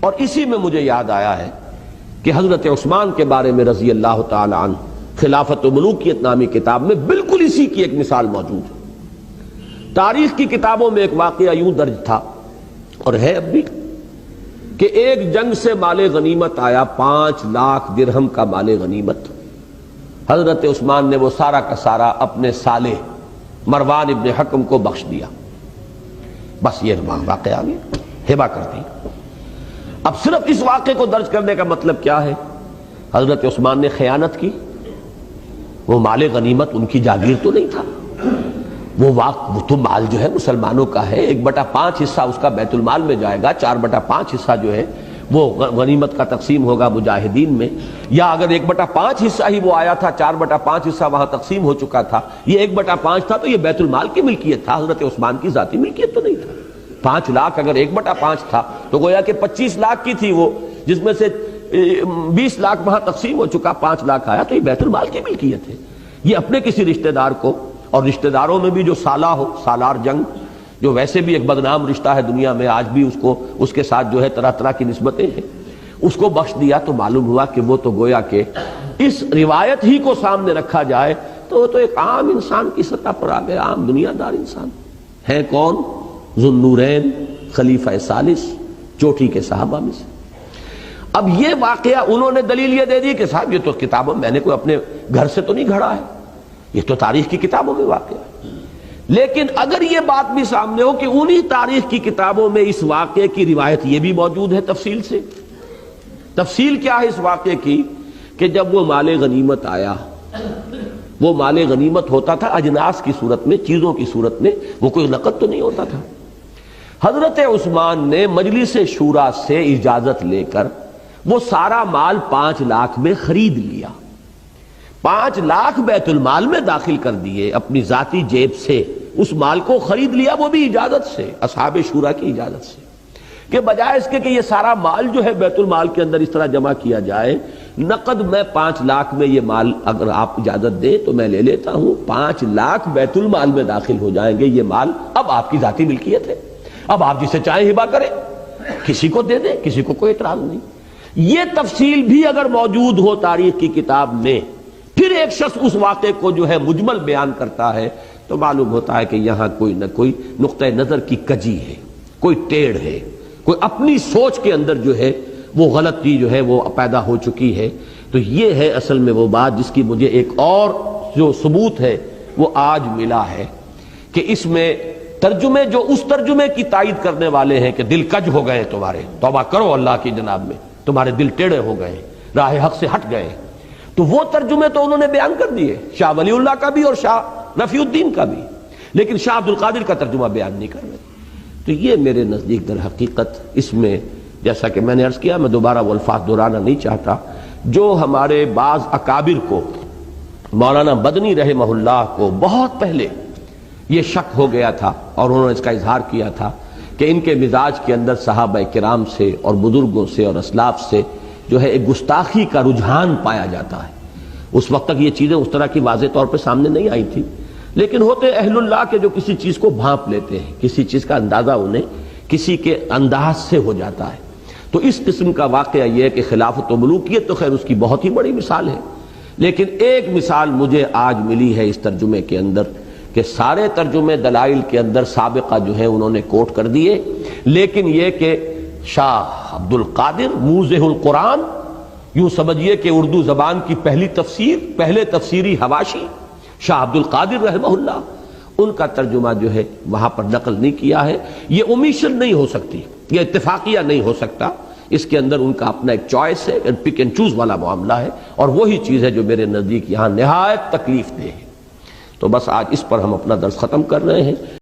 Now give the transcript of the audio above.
اور اسی میں مجھے یاد آیا ہے کہ حضرت عثمان کے بارے میں رضی اللہ تعالی عنہ خلافت و ملوکیت نامی کتاب میں بالکل اسی کی ایک مثال موجود ہے۔ تاریخ کی کتابوں میں ایک واقعہ یوں درج تھا اور ہے اب بھی کہ ایک جنگ سے مال غنیمت آیا، 5 لاکھ درہم کا مال غنیمت۔ حضرت عثمان نے وہ سارا کا سارا اپنے سالے مروان ابن حکم کو بخش دیا، بس یہ واقعہ آ گیا، ہبہ کر دی۔ اب صرف اس واقعے کو درج کرنے کا مطلب کیا ہے؟ حضرت عثمان نے خیانت کی، وہ مال غنیمت ان کی جاگیر تو نہیں تھا، وہ تو مال جو ہے مسلمانوں کا ہے، 1/5 حصہ اس کا بیت المال میں جائے گا، 4/5 حصہ جو ہے وہ غنیمت کا تقسیم ہوگا مجاہدین میں، یا اگر 1/5 حصہ ہی وہ آیا تھا، 4/5 حصہ وہاں تقسیم ہو چکا تھا، یہ 1/5 تھا تو یہ بیت المال کی ملکیت تھا، حضرت عثمان کی ذاتی ملکیت تو نہیں تھا۔ 5 لاکھ اگر 1/5 تھا تو گویا کہ 25 لاکھ کی تھی وہ، جس میں سے 20 لاکھ وہاں تقسیم ہو چکا، 5 لاکھ آیا تو یہ بیت المال کی ملکیت ہے۔ یہ اپنے کسی رشتہ دار کو، اور رشتہ داروں میں بھی جو سالہ ہو، سالار جنگ جو ویسے بھی ایک بدنام رشتہ ہے دنیا میں، آج بھی اس کے ساتھ جو ہے طرح طرح کی نسبتیں ہیں، اس کو بخش دیا تو معلوم ہوا کہ وہ تو گویا کہ اس روایت ہی کو سامنے رکھا جائے تو وہ تو ایک عام انسان کی سطح پر آ گئے، عام دنیا دار انسان ہے۔ کون؟ ذو النورین، خلیفہ ثالث، چوٹی کے صحابہ میں سے۔ اب یہ واقعہ انہوں نے دلیل یہ دے دی کہ صاحب یہ تو کتابوں میں نے کوئی اپنے گھر سے تو نہیں گھڑا ہے، یہ تو تاریخ کی کتابوں میں واقعہ ہے۔ لیکن اگر یہ بات بھی سامنے ہو کہ انہی تاریخ کی کتابوں میں اس واقعے کی روایت یہ بھی موجود ہے تفصیل سے، تفصیل کیا ہے اس واقعے کی کہ جب وہ مال غنیمت آیا، وہ مال غنیمت ہوتا تھا اجناس کی صورت میں، چیزوں کی صورت میں، وہ کوئی نقد تو نہیں ہوتا تھا۔ حضرت عثمان نے مجلس شورا سے اجازت لے کر وہ سارا مال 5 لاکھ میں خرید لیا، 5 لاکھ بیت المال میں داخل کر دیے، اپنی ذاتی جیب سے اس مال کو خرید لیا، وہ بھی اجازت سے، اصحاب شورا کی اجازت سے، کہ بجائے اس کے کہ یہ سارا مال جو ہے بیت المال کے اندر اس طرح جمع کیا جائے، نقد میں 5 لاکھ میں یہ مال اگر آپ اجازت دیں تو میں لے لیتا ہوں، 5 لاکھ بیت المال میں داخل ہو جائیں گے، یہ مال اب آپ کی ذاتی ملکیت ہے، اب آپ جسے چاہیں ہبہ کریں، کسی کو دے دیں، کسی کو کوئی اعتراض نہیں۔ یہ تفصیل بھی اگر موجود ہو تاریخ کی کتاب میں، پھر ایک شخص اس واقعے کو جو ہے مجمل بیان کرتا ہے تو معلوم ہوتا ہے کہ یہاں کوئی نہ کوئی نقطہ نظر کی کجی ہے، کوئی ٹیڑھ ہے، کوئی اپنی سوچ کے اندر جو ہے وہ غلطی جو ہے وہ پیدا ہو چکی ہے۔ تو یہ ہے اصل میں وہ بات جس کی مجھے ایک اور جو ثبوت ہے وہ آج ملا ہے کہ اس میں ترجمے جو اس ترجمے کی تائید کرنے والے ہیں کہ دل کج ہو گئے تمہارے، توبہ کرو اللہ کی جناب میں، تمہارے دل ٹیڑھے ہو گئے، راہ حق سے ہٹ گئے، تو وہ ترجمے تو انہوں نے بیان کر دیے، شاہ ولی اللہ کا بھی اور شاہ رفیع الدین کا بھی، لیکن شاہ عبد القادر کا ترجمہ بیان نہیں کر رہے۔ تو یہ میرے نزدیک در حقیقت اس میں جیسا کہ میں نے عرض کیا، میں دوبارہ وہ الفاظ دہرانا نہیں چاہتا، جو ہمارے بعض اکابر کو، مولانا مدنی رحمہ اللہ کو بہت پہلے یہ شک ہو گیا تھا اور انہوں نے اس کا اظہار کیا تھا کہ ان کے مزاج کے اندر صحابہ کرام سے اور بزرگوں سے اور اسلاف سے جو ہے ایک گستاخی کا رجحان پایا جاتا ہے۔ اس وقت تک یہ چیزیں اس طرح کی واضح طور پہ سامنے نہیں آئی تھی، لیکن ہوتے اہل اللہ کے جو کسی چیز کو بھانپ لیتے ہیں، کسی چیز کا اندازہ انہیں کسی کے انداز سے ہو جاتا ہے۔ تو اس قسم کا واقعہ یہ ہے کہ خلافت و ملوکیت تو خیر اس کی بہت ہی بڑی مثال ہے، لیکن ایک مثال مجھے آج ملی ہے اس ترجمے کے اندر کہ سارے ترجمے دلائل کے اندر سابقہ جو ہے انہوں نے کوٹ کر دیے، لیکن یہ کہ شاہ عبد القادر موضح القرآن، یوں سمجھیے کہ اردو زبان کی پہلی تفسیر، پہلے تفسیری حواشی شاہ عبد القادر رحمہ اللہ، ان کا ترجمہ جو ہے وہاں پر نقل نہیں کیا ہے۔ یہ اومیشن نہیں ہو سکتی، یہ اتفاقیہ نہیں ہو سکتا، اس کے اندر ان کا اپنا ایک چوائس ہے، پک اینڈ چوز والا معاملہ ہے، اور وہی چیز ہے جو میرے نزدیک یہاں نہایت تکلیف دہ ہے۔ تو بس آج اس پر ہم اپنا درس ختم کر رہے ہیں۔